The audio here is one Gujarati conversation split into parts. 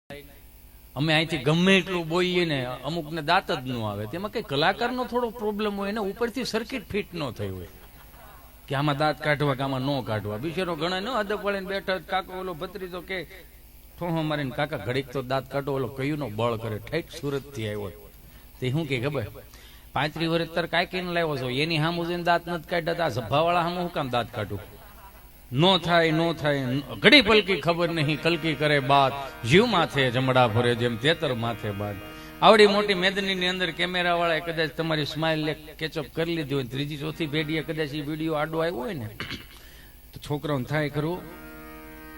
અમે અહીંથી ગમે એટલું બોલીએ ને અમુકને દાંત જ ન આવે. તેમાં કઈ કલાકારનો થોડો પ્રોબ્લેમ હોય ને, ઉપરથી સર્કિટ ફિટ ન થઈ હોય કે આમાં દાંત કાઢવા કે આમાં ન કાઢવા. બિચારો ઘણા ન અદબ વળીને બેઠા, કાકો ઓલો ભત્રીજો કે ઠોહો મારીને કાકા ઘડીક તો દાંત કાઢો, ઓલો કયું નો બળ કરે, ઠેઠ સુરત થી આવ્યો. તે શું કે ખબર, 35 વર્ષ તર કાંઈ કઈને લાવ્યો છો, એની સામું જઈને દાંત નથી કાઢતા, સભાવાળા સામું હું કામ દાંત કાઢું? નો થાય નો થાય, ઘડી પલકી ખબર નહીં કલકી કરે બાત, જીવ માથે જમડા ભરે જેમ તેતર માથે બાદ. આવડી મોટી મેદનીની અંદર કેમેરા વાળાએ કદાચ તમારી સ્માઇલ કેચઅપ કરી લીધી હોય, ત્રીજી ચોથી પેઢીએ કદાચ એ વિડીયો આડો આવ્યો હોય ને, તો છોકરાઓને થાય ખરું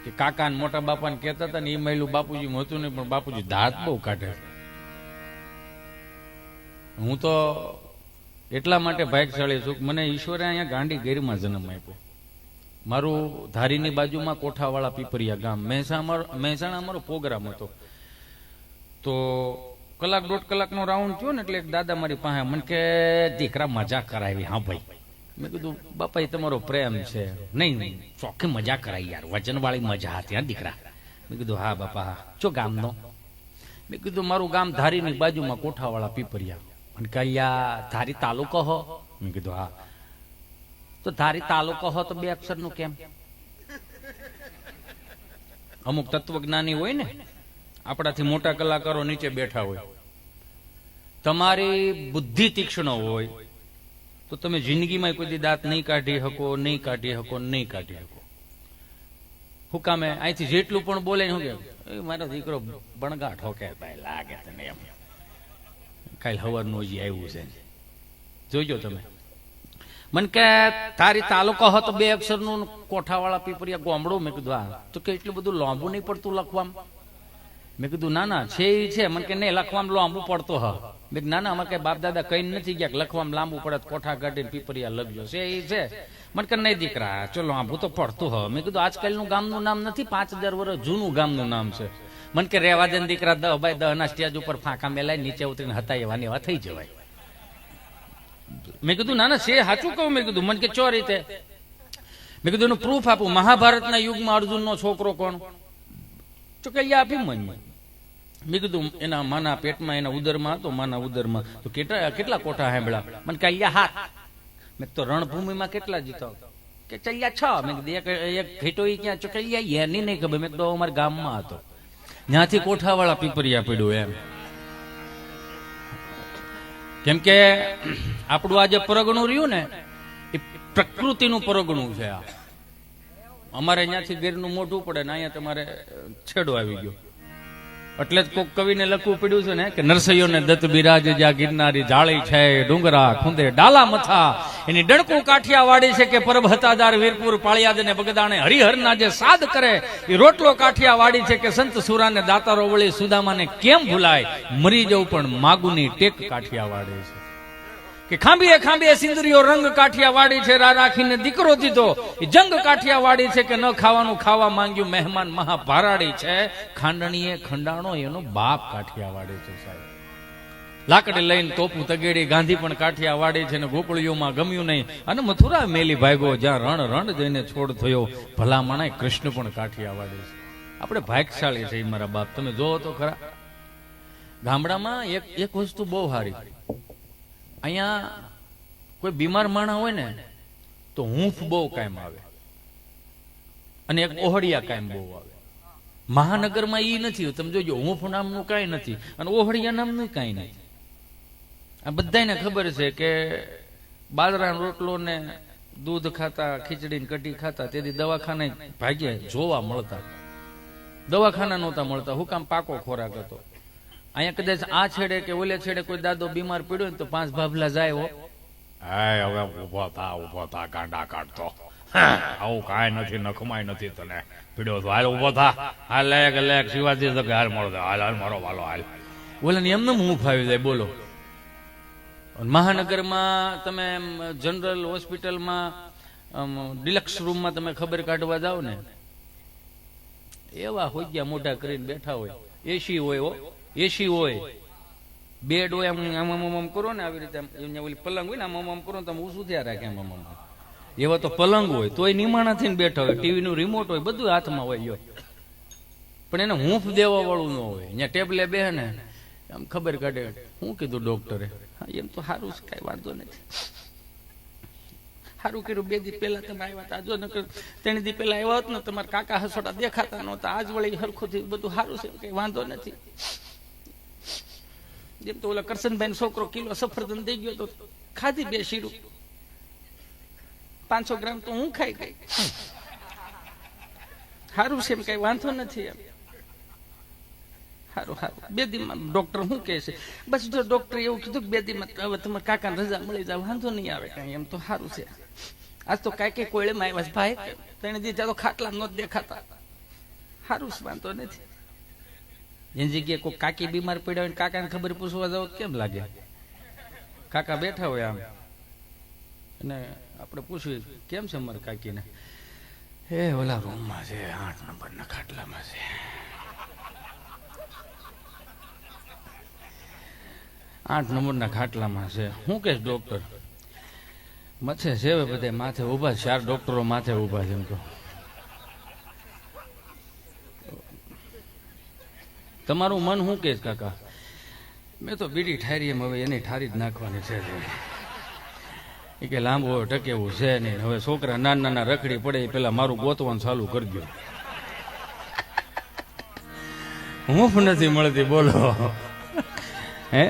કે કાકા ને મોટા બાપાને કહેતા હતા ને એ મહિલું બાપુજી હતું નહીં, પણ બાપુજી દાંત બહુ કાઢે. હું તો એટલા માટે ભાગ્યશાળી છું, મને ઈશ્વરે અહીંયા ગાંડી ગીરમાં જન્મ આપ્યો. મારું ધારીની બાજુમાં કોઠાવાળા પીપરિયા ગામ, મહેસાણા અમારો પ્રોગ્રામ હતો. તો કલાક દોઢ કલાકનો રાઉન્ડ થયો ને, એટલે એક દાદા મારી પાસે મને કે દીકરા મજા કરાવી. હા ભાઈ, મેં કીધું બાપા એ તમારો પ્રેમ છે. નહીં ચોખ્ખી મજા કરાવી યાર, વચનવાળી મજા હતી હા દીકરા. મેં કીધું હા બાપા હા. ચો ગામનો? મેં કીધું મારું ગામ ધારીની બાજુમાં કોઠાવાળા પીપરિયા. મને કયા ધારી તાલુકો હો? મેં કીધું હા. તો ધારી તાલુકો હો તો 2 અક્ષરનું કેમ? અમુક તત્વજ્ઞાની હોય ને, આપણાથી મોટા કલાકારો નીચે બેઠા હોય, તમારી બુદ્ધિ તીક્ષ્ણ હોય તો તમે જિંદગીમાં કોઈ દી દાંત નહીં કાઢી શકો, નહીં કાઢી શકો, નહીં કાઢી શકો. હું કામે અહીંથી જેટલું પણ બોલે શું કે મારો દીકરો બણગા ઠોકે ભાઈ લાગે તને એમ. કાલ હવારનું હજી આવ્યું છે, જોજો તમે. મને કે તારી તાલુકો હતો 2 અક્ષરનું કોઠાવાળા પીપરિયા ગામડું. મેં કીધું હા. તો કે એટલું બધું લાંબુ નહીં પડતું લખવામાં? મેં કીધું ના ના છે એ છે. મને કે નહીં લખવામાં લાંબુ પડતો હ. મેં ના ના, અમારે કઈ બાપ દાદા કઈ નથી ગયા લખવામાં લાંબુ પડે, કોઠા કાઢીને પીપરિયા લખજો છે એ છે. મને કે નહીં દીકરા ચલો લાંબુ તો પડતું હ. મેં કીધું આજકાલનું ગામનું નામ નથી, 5000 વર્ષ જૂનું ગામનું નામ છે. મને કે રેવા દે દીકરા, 10x10 ના સ્ટેજ ઉપર ફાંકા મેલાય નીચે ઉતરીને હતા એવાની એવા થઈ જવાય. મેં કીધું ના ના છે સાચું કહું. મેં કીધું મને કે ચો રીતે? મેં કીધું એનું પ્રૂફ આપું. મહાભારતના યુગમાં અર્જુનનો છોકરો કોણ? તો કે આપી મને. મેં કીધું એના માના પેટમાં, એના ઉદરમાં હતો, માના ઉદરમાં. તો કેટલા કોઠા સાંભળ્યા? મને કે 7. મેં તો રણભૂમિમાં કેટલા જીતો? કે 6. મેં કીધું એક ઘેટો ક્યાં? ચોકલિયા એની નહીં ખબર. મેં કીધું અમારા ગામમાં હતો, ત્યાંથી કોઠાવાળા પીપરિયા પડ્યું એમ. કેમ કે આપણું આ જે પરગણું રહ્યું ને, એ પ્રકૃતિનું પરગણું છે. આ અમારે અહીંયાથી ગીરનું મોઢું પડે ને અહીંયા તમારે છેડો આવી ગયો. એટલે જ કોક કવિને લખવું પડ્યું છે ને કે નરસૈયોને દત્ત બિરાજ જ્યાં ગિરનારી જાળી છે, ડુંગરા ખુંદે ડાલા મથા, એની ડણકું કાઠિયાવાડી છે કે પરબ હતાદાર વીરપુર પાળિયાદ ને બગદાણે હરિહરના જે સાદ કરે, એ રોટલો કાઠિયાવાડી છે કે સંત સુરાને દાતારો વળી સુદામાને કેમ ભૂલાય, મરી જવું પણ માગુની ટેક કાઠિયાવાડી છે. કે ખાંભીએ ખાંભીએ સિંદરીઓ રંગ કાઠિયાવાડી છે, રા રાખીને દીકરો દીધો એ જંગ કાઠિયાવાડી છે કે ન ખાવાનું ખાવા માંગ્યું મહેમાન મહાભારાડી છે, ખાંડણીએ ખંડાણો એનો બાપ કાઠિયાવાડી છે સાહેબ. લાકડી લઈને તોપું તગેડી ગાંધી પણ કાઠિયાવાડી છે ને ગોકળીઓમાં ગમ્યું નહીં અને મથુરા મેલી ભાગ્યો જ્યાં રણ રણ જઈને છોડ થયો, ભલા માણાય કૃષ્ણ પણ કાઠિયાવાડી છે. આપણે ભાગ્યશાળી છે મારા બાપ. તમે જોવો તો ખરા, ગામડામાં એક વસ્તુ બહુ સારી, અહીંયા કોઈ બીમાર માણસ હોય ને તો હૂંફ બહુ કાયમ આવે અને એક ઓહળિયા કાયમ બહુ આવે. મહાનગરમાં ઈ નથી. તમે જોજો, હૂંફ નામનું કાંઈ નથી અને ઓહળિયા નામનું કાંઈ નથી. આ બધાને ખબર છે કે બાજરાનો રોટલો ને દૂધ ખાતા, ખીચડી ને કઢી ખાતા, તેથી દવાખાને ભાગ્યે જોવા મળતા. દવાખાના નહોતા મળતા. હું કામ? પાકો ખોરાક હતો. અહીંયા કદાચ આ છેડે કે ઓલે છેડે કોઈ દાદો બીમાર પડ્યો ને તો 5 ભાભલા જાય હો, હવે ઉભો થા ગાંડા કાઢતો, આવું કાંઈ નથી, નખમાય નથી તને પીડ્યો તો હાલ ઉભો થા, હાલ લેક શિવાજી તો હાલ મળો, હાલ મારો વાલો હાલ. બોલે ને એમને હું ફાવી જાય. બોલો, મહાનગરમાં તમે જનરલ હોસ્પિટલમાં ડિલક્સ રૂમમાં તમે ખબર કાઢવા જાઓ ને, એવા હોજ્યા મોઢા કરીને બેઠા હોય, એસી હોય, એસી હોય, બેડ હોય, આમ કરો ને આવી રીતે, ઓલી પલંગ હોય ને આમ કરો ને તમે ઊંચું થયા રાખે આમ. એવા તો પલંગ હોય તોય નિમાણા થઈને બેઠા હોય, ટીવી નું રિમોટ હોય, બધું હાથમાં હોય. પણ એને હૂંફ દેવા વાળું ન હોય. અહીંયા ટેબલે બેહે ને આમ ખબર કાઢે, શું કીધું ડોક્ટરે? એમ તો સારું છે, કઈ વાંધો નથી, સારું કર્યું 2 દી પહેલા તમે આવ્યા હતા, જો નકર 3 દી પહેલા આવ્યા હોત ને તમારા કાકા હસોડા દેખાતા નહોતા, આજ વળી હરખું થયું, બધું સારું છે, કઈ વાંધો નથી. જેમ તો ઓલા કરશનભાઈ છોકરો કિલો સફરજન દઈ ગયો તો ખાધી 2 શીરું, 500 ગ્રામ તો હું ખાઈ ગઈ, સારું છે, એમ કઈ વાંધો નથી. એમ સારું સારું 2 દીમાં ડોક્ટર શું કહે છે? બસ જો ડોક્ટર એવું કીધું કે 2 દીમાં હવે તમારે કાકાને રજા મળી જાય, વાંધો નહીં આવે કઈ, એમ તો સારું છે. આજ તો કઈ કોળેમાં આવ્યા ભાઈ, 3 દી તો ખાટલા ન દેખાતા, સારું છે, વાંધો નથી. એની જગ્યાએ કોઈ કાકી બીમાર પડ્યા હોય, કાકાને ખબર પૂછવા જાવ કેમ લાગે? કાકા બેઠા હોય આમ, અને આપણે પૂછ્યું કેમ છે મારા કાકીને? એ ઓલા રૂમમાં છે, 8 નંબરના ખાટલામાં છે. 8 નંબરના ખાટલામાં છે. શું કે ડોક્ટર? મથે છે બધે માથે ઉભા, 4 ડોક્ટરો માથે ઉભા છે. એમ તો તમારું મન શું કે કાકા? મેં તો બીડી ઠારી, એમ હવે એની ઠારી જ નાખવાની છે. એ કે લાંબો ટકેવું છે નહીં, હવે છોકરા નાના નાના રખડી પડે પેલા મારું ગોતવાનું ચાલુ કરજો. હૂંફ નથી મળતી, બોલો હે?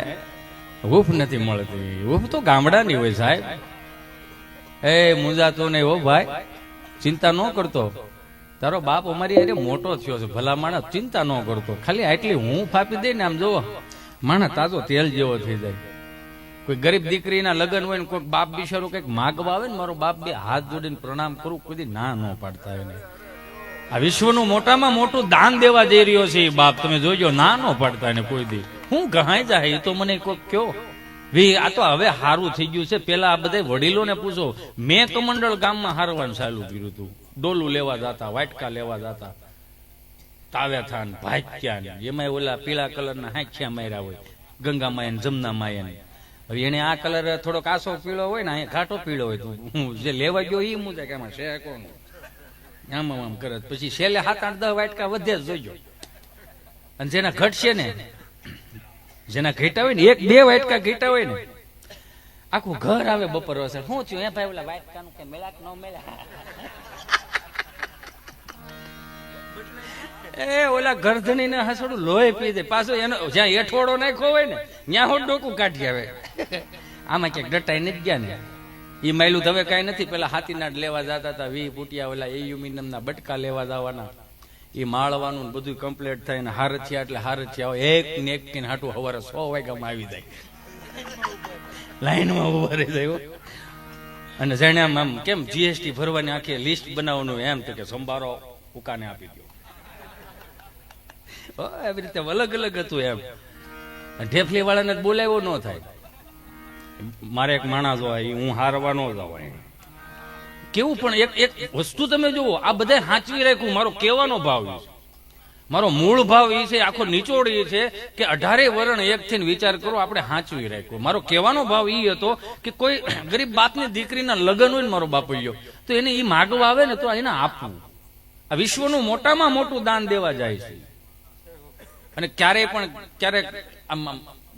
હૂંફ નથી મળતી. હૂંફ તો ગામડાની હોય સાહેબ. એ મુંજાતો નહીં હો ભાઈ, ચિંતા ન કરતો. તારો બાપ અમારી અરે મોટો થયો છે, ભલા માણસ, ચિંતા ન કરતો. ખાલી આટલી હૂંફ આપી દે ને, આમ જોવો માણસ તાજો તેલ જેવો થઈ જાય. કોઈ ગરીબ દીકરીના લગ્ન હોય ને કોઈ બાપ બિચારો કઈક માગવા આવે ને, મારો બાપ 2 હાથ જોડીને પ્રણામ કરું, કોઈ ના ન પાડતા એને. આ વિશ્વનું મોટામાં મોટું દાન દેવા જઈ રહ્યો છે એ બાપ, તમે જોજો, ના ન પાડતા એને કોઈ દી. હું ગહાઈ જાય એ તો મને કોઈક કયો. આ તો હવે સારું થઈ ગયું છે. પેલા આ બધા વડીલોને પૂછો, મેં કમંડળ ગામમાં હારવાનું ચાલુ કર્યું હતું. ડોલું લેવા જતા, વાટકા લેવા જતા, તાવ્યા થાન ભાગ્યા, એમાં ઓલા પીળા કલરના હાંખ્યા માર્યા હોય, ગંગા માયા ને જમના માયા ને. હવે એને આ કલર થોડોક આસો પીળો હોય ને, અહીંયા ઘાટો પીળો હોય, તો જે લેવા ગયો એ મુજબ કે આમાં છે કોણ, આમ આમ કરે. પછી છેલ્લે 7-8-10 વાટકા વધે જ જોઈજો. અને જેના ઘટશે ને, જેના ઘેટા હોય ને, 1-2 વાટકા ઘેટા હોય ને, આખું ઘર આવે બપોર વસર. શું થયું એ ભાઈ, ઓલા વાટકાનું કે મેળા કે ન મેળા? એ ઓલા ગરધણી ને હસડું લોહી પી દે પાછો. એનો જ્યાં એઠવાડો નાખ્યો હોય ને, ત્યાં હોટ ડોકું કાઢી આવે. આમાં ક્યાંક ડટાઈ નથી ગયા ને. એ માયલું હવે કઈ નથી. પેલા હાથીનાટ લેવા જતા હતા, 20 ફૂટિયા ઓલા એલ્યુમિનિયમના બટકા લેવા જવાના, એ માળવાનું બધું કમ્પ્લીટ થાય ને હારથિયા એટલે હારથિયા એક ને એક ને હાટું સવારે 100 વાગ્યામાં આવી જાય, લાઈનમાં ઉભા રહી જાય. અને જાણે આમ કેમ જીએસટી ભરવાની આખી લિસ્ટ બનાવવાનું, એમ તો કે સંભારો ઉકાને આપી દો. એવી રીતે અલગ અલગ હતું એમ. ઢેફલી વાળાને બોલાવ્યો ન થાય. મારે એક માણસ હોય, હું હારવા ન જવાય. કેવું પણ એક વસ્તુ તમે જુઓ, આ બધા સાચવી રાખ્યું. મારો કહેવાનો ભાવ એ છે, મારો મૂળ ભાવ એ છે, આખો નિચોડ એ છે કે 18 વરણ એક થઈને વિચાર કરો, આપણે સાચવી રાખ્યું. મારો કહેવાનો ભાવ એ હતો કે કોઈ ગરીબ બાપની દીકરીના લગ્ન હોય ને, મારો બાપૈયો, તો એને એ માગવા આવે ને, તો એને આપવું. આ વિશ્વનું મોટામાં મોટું દાન દેવા જાય છે. અને ક્યારેક આમ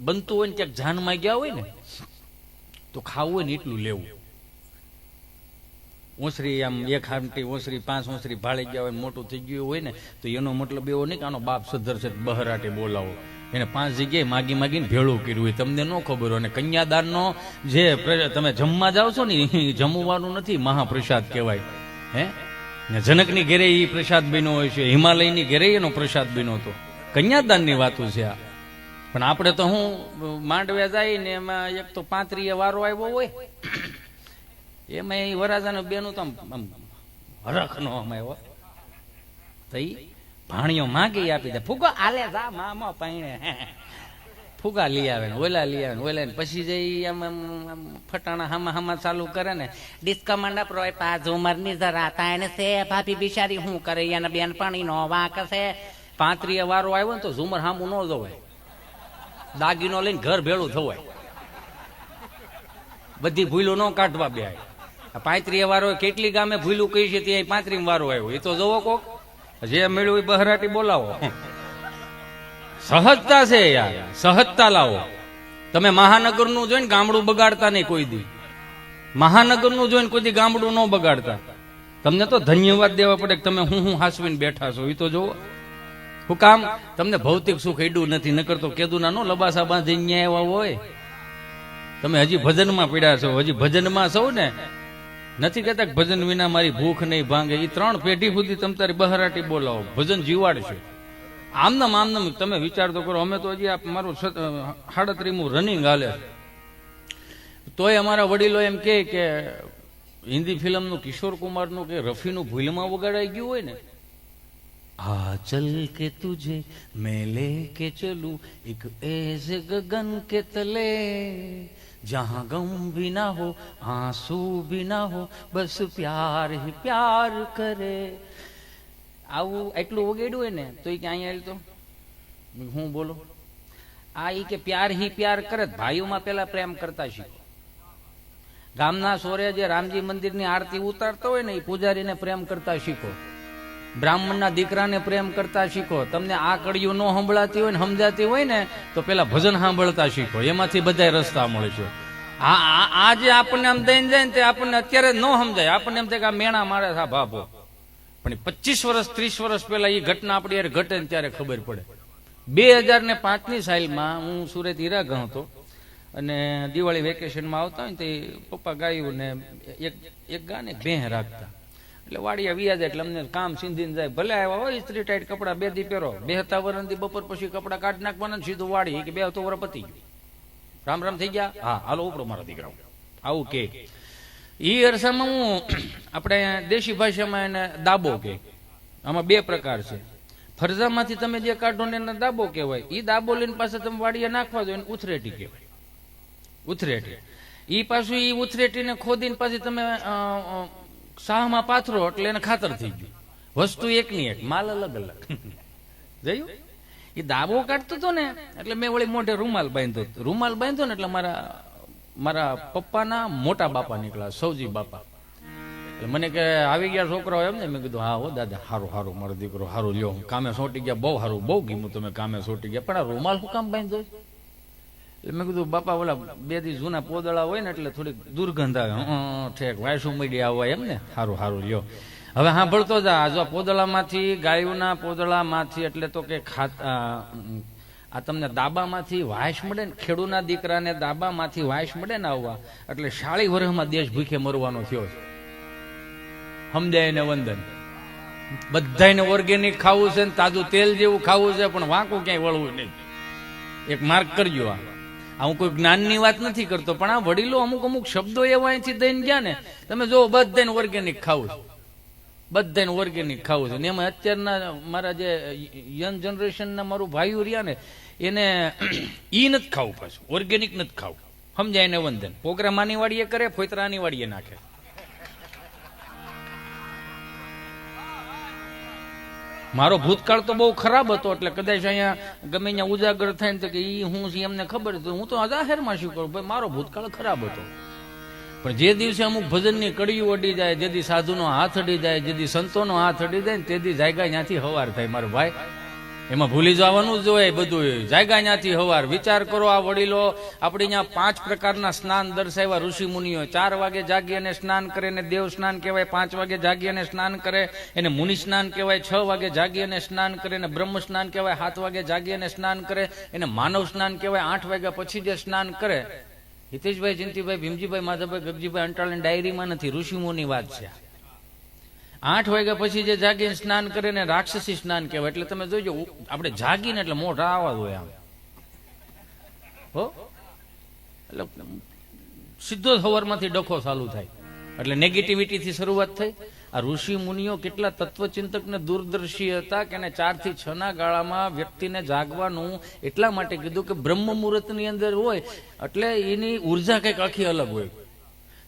બનતું હોય ને, ક્યાંક જાનમાં ગયા હોય ને, તો ખાવું હોય ને એટલું લેવું. ઓસરી આમ 1 હામટી ઓસરી 5 ઓસરી ભાળી ગયા હોય, મોટું થઈ ગયું હોય ને, તો એનો મતલબ એવો નહીં કે આનો બાપ સદ્ધર છે બહરાટે બોલાવો. એને 5 જગ્યાએ માગી માગીને ભેળું કર્યું હોય, તમને ન ખબર હોય. અને કન્યાદાનનો જે તમે જમવા જાઓ છો ને, જમવાનું નથી, મહાપ્રસાદ કહેવાય. હે, જનકની ઘેરે એ પ્રસાદ બન્યો હોય છે, હિમાલયની ઘેરે એનો પ્રસાદ બન્યો હતો. કન્યાદાનની વાતો છે આ. પણ આપણે તો હું માંડવે જાય ને, એમાં એક તો 35 વારો આવ્યો હોય, એમાં વરાજાનું બેનું તો હરખ નો અમાયો, તો ભાણીઓ માગી આપી દે, ફુગો આલે જા મામા પાઈને, ફુગા લઈ આવે ને, ઓલા લઈ આવે ને, ઓલા ને પછી જઈ આમ ફટાણા હામા ચાલુ કરે ને, ડિસ્કા મંડપ રોય 5 ઉંમરની જરા તાને છે ભાભી બિચારી શું કરે, એના બેન પાણી નો વાંક છે. 35 વારો આવ્યો ને, તો ઝુમર હામું ન જોવાય, દાગીનો લઈને ઘર ભેળું થવાય, બધી ભૂલો ન કાઢવા બે. 35 વારો કેટલી ગામે ભૂલું કહી છે, ત્યાં 35 વારો આવ્યો, એ તો જોવો કોક. જે મળ્યું એ બહરાટી બોલાવો. સહજતા છે યાર, સહજતા લાવો. તમે મહાનગરનું જોઈને ગામડું બગાડતા નહીં કોઈ દી. મહાનગરનું જોઈને કોઈ દી ગામડું ન બગાડતા. તમને તો ધન્યવાદ દેવા પડે કે તમે હું હાસવીને બેઠા છો. એ તો જોવો હું કામ તમને ભૌતિક સુખ એડું નથી. નકર તો કેદુના નો લબાસા બાંધીને આવ્યા હોય. તમે હજી ભજનમાં પીડ્યા છો, હજી ભજનમાં છો ને. નથી કહેતા કે ભજન વિના મારી ભૂખ નહીં ભાંગે. એ 3 પેઢી સુધી તમે તારી બહરાટી બોલાવો, ભજન જીવાડશે. આમનામ તમે વિચાર તો કરો. અમે તો હજી મારું 37મું રનિંગ હાલે છે. તોય અમારા વડીલો એમ કે હિન્દી ફિલ્મનું કિશોર કુમારનું કે રફીનું ભૂલમાં વગાડાઈ ગયું હોય ને, આ ચલ કે તુજે મેં લેકે ચલું એક એસે ગગન કે તલે જહાં ગમ ભી ના હો આંસू ભી ના હો બસ પ્યાર હી પ્યાર કરે. આવું એટલું વગાડ્યું હોય ને તો એ કે અહીંયા તો હું બોલો આ ઈ કે પ્યાર હી પ્યાર કરે. ભાઈઓમાં પેલા પ્રેમ કરતા શીખો. ગામના સોરે જે રામજી મંદિરની આરતી ઉતારતો હોય ને એ પૂજારીને પ્રેમ કરતા શીખો. બ્રાહ્મણના દીકરાને પ્રેમ કરતા શીખો. તમને આ કડિયું ન સંભળાતી હોય ને સમજાતી હોય ને તો પેલા ભજન સાંભળતા શીખો. એમાંથી બધા રસ્તા મળે છે. આ જે આપણને આમ દઈને જાય ને તે આપણને અત્યારે ન સમજાય. આપણને એમ થાય કે આ મેણા મારે થા ભાભો. પણ 25 વર્ષ 30 વર્ષ પહેલા એ ઘટના આપણી યાર ઘટે ને ત્યારે ખબર પડે. 2005ની સાલમાં હું સુરત હીરાગઢ હતો અને દિવાળી વેકેશનમાં આવતા હોય ને તે પપ્પા ગાયું ને એક ગાને ભેં રાખતા. એટલે વાડિયા વ્યાજ એટલે અમને કામ સીંધીને જાય. ભલે આવ્યા હોય ઇસ્ત્રી ટાઈટ કપડા 2 દી પહેરો, 72 બપોર પછી કપડા કાઢી નાખવાના સીધું વાડી કે 2 તો વર પતી ગયું. રામ રામ થઈ ગયા. હા હાલો ઉપડો મારા દીકરા. આવું કે ઈ અરસામાં હું આપણે દેશી ભાષામાં એને દાબો કે. આમાં 2 પ્રકાર છે. ફરજામાંથી તમે જે કાઢો ને એને દાબો કહેવાય. ઈ દાબો લઈને પાસે તમે વાડિયા નાખવા દો એને ઉથરેટી કહેવાય. ઉથરેટી ઈ પાછું ઈ ઉથરેટીને ખોદીને પાછી તમે શાહમાં પાથરો એટલે એને ખાતર થઈ ગયું. વસ્તુ એકની એક, માલ અલગ અલગ. જોયું? એ દાબો કાઢતો હતો ને એટલે મેં વળી મોઢે રૂમાલ બાંધ્યો. રૂમાલ બાંધ્યો ને એટલે મારા પપ્પાના મોટા બાપા નીકળ્યા, સૌજી બાપા. એટલે મને કે આવી ગયા છોકરાઓ એમ ને. મેં કીધું હા હો દાદા, હારું મારો દીકરો હારું લ્યો, કામે સોટી ગયા, બહુ હારું, બહુ ગીમું તમે કામે સોટી ગયા. પણ આ રૂમાલ શું કામ બાંધ્યો? એટલે મેં કીધું બાપા ઓલા 2 દી જૂના પોદળા હોય ને એટલે થોડીક દુર્ગંધ આવે. ઠેક વાયસું મીડી આવવાય એમ ને. હારું લ્યો. હવે સાંભળતો જા. જો પોદળામાંથી, ગાયોના પોદળામાંથી એટલે તો કે આ તમને દાબામાંથી વાયસ મળે ને, ખેડૂના દીકરાને દાબામાંથી વાયસ મળે ને આવવા એટલે 40 વર્ષમાં દેશ ભૂખે મરવાનો થયો છે. સમજાય ને વંદન. બધાને ઓર્ગેનિક ખાવું છે ને તાજું તેલ જેવું ખાવું છે, પણ વાંકું ક્યાંય વળવું નહીં. એક માર્ક કરજો. આ હું કોઈ જ્ઞાનની વાત નથી કરતો, પણ આ વડીલો અમુક શબ્દો એવા અહીંથી દઈને ગયા ને. તમે જો બધાને ઓર્ગેનિક ખાવું છે, બધાને ઓર્ગેનિક ખાવું છે. ને એમાં અત્યારના મારા જે યંગ જનરેશનના મારું ભાઈઓ રહ્યા ને એને ઈ નથી ખાવું, પાછું ઓર્ગેનિક નથી ખાવું. સમજાય ને વંદન. પોગરા માની વાડીએ કરે, ફોતરાની વાડીએ નાખે. મારો ભૂતકાળ તો બહુ ખરાબ હતો એટલે કદાચ અહીંયા ગમે ત્યાં ઉજાગર થાય ને તો કે ઈ હું છે એમને ખબર છે. હું તો જાહેરમાં શું કરું ભાઈ, મારો ભૂતકાળ ખરાબ હતો. પણ જે દિવસે અમુક ભજનની કડીઓ અડી જાય, જેથી સાધુનો હાથ અડી જાય, જેથી સંતોનો હાથ અડી જાય ને તેથી જાયગા ત્યાંથી હવાર થાય. મારો ભાઈ એમાં ભૂલી જવાનું જ હોય બધું. જાયગા ત્યાંથી હવાર. વિચાર કરો, આ વડીલો આપણે ત્યાં 5 પ્રકારના સ્નાન દર્શાવ્યા ઋષિ મુનિઓ. 4 વાગે જાગી અને સ્નાન કરે ને દેવ સ્નાન કહેવાય, 5 વાગે જાગી અને સ્નાન કરે એને મુનિ સ્નાન કહેવાય, 6 વાગે જાગી અને સ્નાન કરે ને બ્રહ્મ સ્નાન કહેવાય, 7 વાગે જાગી અને સ્નાન કરે એને માનવ સ્નાન કહેવાય, 8 વાગ્યા પછી જે સ્નાન કરે. હિતેશભાઈ, જયંતિભાઈ, ભીમજીભાઈ, માધવભાઈ, ગગજીભાઈ અંટાળાની ડાયરીમાં નથી, ઋષિમુની વાત છે. 8 વાગ્યા પછી જે જાગીને સ્નાન કરે ને રાક્ષસી સ્નાન કહેવાય. એટલે તમે જોજો આપણે જાગીને એટલે મોઢા આવા હોય આમ હો, એટલે સીધો સવારમાંથી ડખો ચાલુ થાય. એટલે નેગેટિવિટીથી શરૂઆત થઈ. આ ઋષિ મુનિઓ કેટલા તત્વચિંતક ને દૂરદર્શી હતા કે 4 થી 6 ના ગાળામાં વ્યક્તિને જાગવાનું એટલા માટે કીધું કે બ્રહ્મ મુહૂર્તની અંદર હોય એટલે એની ઉર્જા કંઈક આખી અલગ હોય.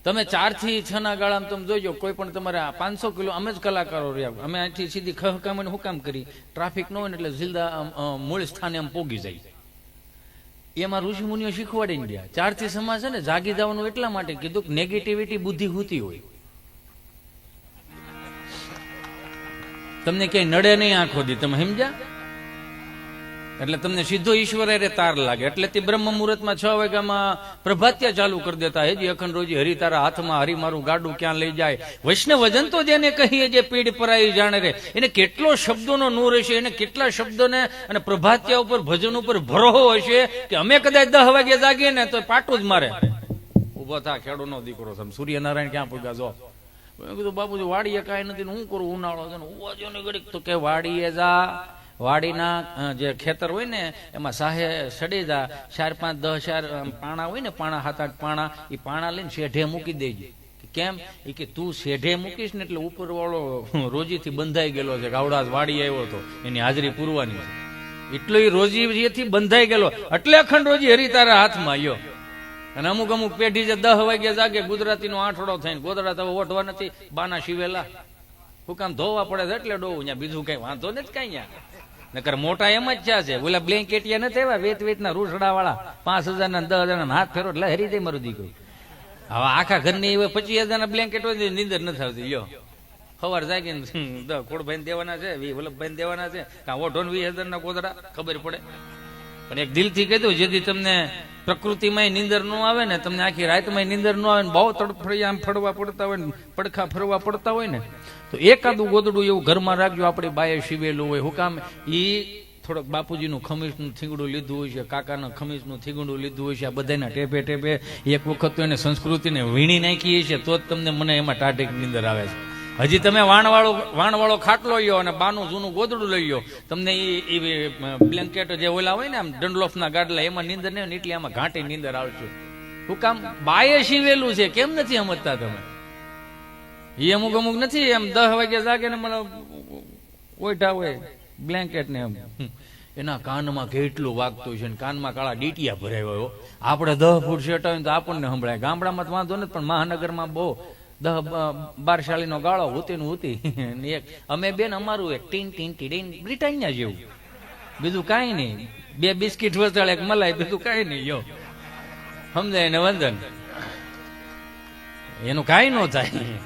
તમે 4 થી 6 ના ગાળામાં તમે જોજો, કોઈ પણ તમારે 500 કિલો, અમે જ કલાકારો રહ્યા, અમે અહીંથી સીધી ખહકામીને હું કામ કરી, ટ્રાફિક ન હોય ને એટલે સીધા મૂળ સ્થાને આમ પોગી જાય. એમાં ઋષિ મુનિઓ શીખવાડીને ગયા. 4 થી 6 છે ને જાગી જવાનું એટલા માટે કીધું કે નેગેટિવિટી બુદ્ધિ હોતી હોય. તમને ક્યાંય નડે નહીં આંખો દી, તમે સમજ્યા? એટલે તમને સીધો ઈશ્વર રે તાર લાગે. એટલે તે બ્રહ્મ મુહૂર્તમાં 6 વાગ્યામાં પ્રભાત્યા ચાલુ કરી દેતા. હેજી અખંડ રોજી હરી તારા હાથમાં, હરી મારું ગાડું ક્યાં લઈ જાય. વૈષ્ણવજન તો જેને કહીએ જે પીડ પરાઈ જાણે રે, એને કેટલો શબ્દોનો નૂર હશે, એને કેટલા શબ્દોને અને પ્રભાત્યા ઉપર ભજન ઉપર ભરોહો હશે કે અમે કદાચ 10 વાગે જાગીએ ને તો પાટું જ મારે. ઉભો થા ખેડૂનો દીકરો, સૂર્યનારાયણ ક્યાં પૂગ્યા જો. મેં કીધું બાપુજી વાડીએ કાંઈ નથી, હું કરું, ઉનાળો છે ને ઉવા જો ને ઘડીક. તો કે વાડીએ જા, વાડીના જે ખેતર હોય ને એમાં સાહે સડી જા, 4, 5, 10 પાણા હોય ને, પાણા 7, 8 પાણા, એ પાણા લઈને શેઢે મૂકી દેજે. કેમ? એ કે તું શેઢે મૂકીશ ને એટલે ઉપર વાળો રોજીથી બંધાઈ ગયેલો છે, ગાવડા વાડી આવ્યો હતો એની હાજરી પૂરવાની છે, એટલો એ રોજીથી બંધાઈ ગયેલો, એટલે અખંડ રોજી હરી તારા હાથમાં આવ્યો. અને અમુક પેઢી જે 10 વાગ્યા જાગે, ગુજરાતીનો આઠડો થઈને ગોદડા તો ઓઠવા નથી, બાના શિવેલા હું કામ ધોવા પડે છે એટલે ડોવું, બીજું કઈ વાંધો નથી કઈ. નકર મોટા એમ જ છે, ઓલા બ્લેન્કેટિયા નથી એવા વેતના રૂસડા વાળા 5000 ના 10,000 ના હાથ ફેરો એટલે હરી જાય મારું દીકરું. હવે આખા ઘરની 25,000 ના બ્લેન્કેટ હોય નીંદર નથી આવતી. લ્યો સવાર જાગીને કોડભાઈ દેવાના છે, વલ્લભભાઈ દેવાના છે, કાં ઓઢો 20,000 ના ગોદડા, ખબર પડે. પણ એક દિલથી કહી દઉં, જેથી તમને પ્રકૃતિમાં નીંદર ન આવે ને, તમને આખી રાતમાં નીંદર ન આવે ને, બહુ તડફડી આમ ફરવા પડતા હોય ને, પડખા ફરવા પડતા હોય ને, તો એકાદું ગોદડું એવું ઘરમાં રાખજો, આપણી બાએ શીવેલું હોય. હું કામ? ઈ થોડોક બાપુજીનું ખમીસનું થીગડું લીધું હોય છે, કાકાના ખમીસનું થીગડું લીધું હોય છે, આ બધાના ટેપે ટેપે એક વખત તો એને સંસ્કૃતિને વીણી નાખી છે, તો જ તમને મને એમાં ટાઢીક નીંદર આવે છે. હજી તમે વાણવાળો ખાટલો લ્યો અને બાનું જૂનું ગોદડું લઈ લો, તમને એ બ્લેન્કેટ જે ઓલા હોય ને આમ ડંડલોફના ગાડલા, એમાં નીંદર નહીં ને, એટલી આમાં ઘાટી નીંદર આવશે. શું કામ? બાએ શીવેલું છે, કેમ નથી સમજતા તમે? એ અમુક નથી એમ 10 વાગે જાગે ને મને ઓઢા હોય બ્લેન્કેટ ને એમ, એના કાનમાં કેટલું વાગતું છે, કાનમાં કાળા ડીટિયા ભરાય હોય. આપણે 10 ફૂટ સેટ હોય તો આપણને સંભળાય. ગામડામાં તો વાંધો નથી, પણ મહાનગરમાં બહુ 10-12 શાળીનો ગાળો હુતી ને હુતી. એક અમે બેન અમારું એક ટીન ટીન ટીન બ્રિટાનિયા જેવું, બીજું કાંઈ નહીં. 2 બિસ્કીટ વચાળે, એક મલાઈ, બીજું કાંઈ નહીં. યો સમજાય ને વંદન, એનું કાંઈ ન થાય.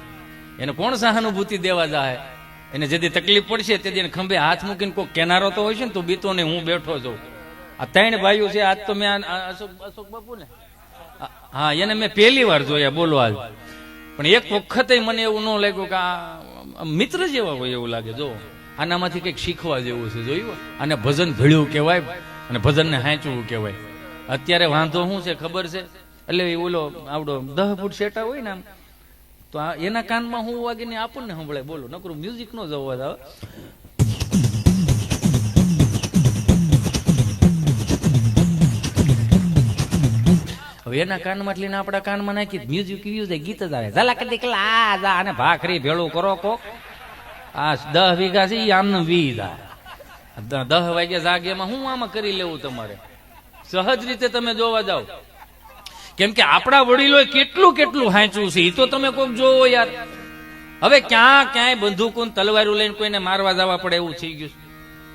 એને કોણ સહાનુભૂતિ દેવા જાય? એને જેથી તકલીફ પડશે તેથી ખંભે હાથ મૂકીને કોઈ કેનારો તો હોય છે ને, તો બીતો ને હું બેઠો છું. આ 3 ભાઈઓ છે. આજ તો મેં અશોક બાપુ ને, હા, એને મેં પહેલી વાર જોયા, બોલો આજ. પણ એક વખતે મને એવું ન લાગ્યું કે આ મિત્ર જેવા હોય એવું લાગે. જો આનામાંથી કંઈક શીખવા જેવું છે. જોયું? આને ભજન ભેળ્યું કહેવાય અને ભજનને હાંચવું કહેવાય. અત્યારે વાંધો શું છે ખબર છે? એટલે ઓલો આવડો 10 ફૂટ સેટા હોય ને આમ, તો એના કાનમાં હું વાગીને આપણને સંભળાય. બોલો, નકરું મ્યુઝિક નો જવા આવે. હવે એના કાનમાં લઈને આપણા કાનમાં નાખી મ્યુઝિક ગીત જ આવે. ઝલક દીકલા જા અને ભાખરી ભેળું કરો કો. આ 10 વીઘા છે એ આમને 20 10 વાગ્યા જાગ્યામાં હું આમાં કરી લેવું તમારે? સહજ રીતે તમે જોવા જાવ, કેમ કે આપણા વડીલોએ કેટલું કેટલું હાંચવું છે, એ તો તમે કોઈક જોવો યાર. હવે ક્યાંય બંદૂકો તલવારું લઈને કોઈને મારવા જવા પડે એવું થઈ ગયું.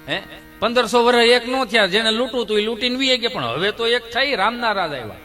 હે 1500 વર્ષ એક નો થયા, જેને લૂંટવું હતું એ લૂંટીને વી ગયા, પણ હવે તો એક થઈ રામના રાજ આવ્યા.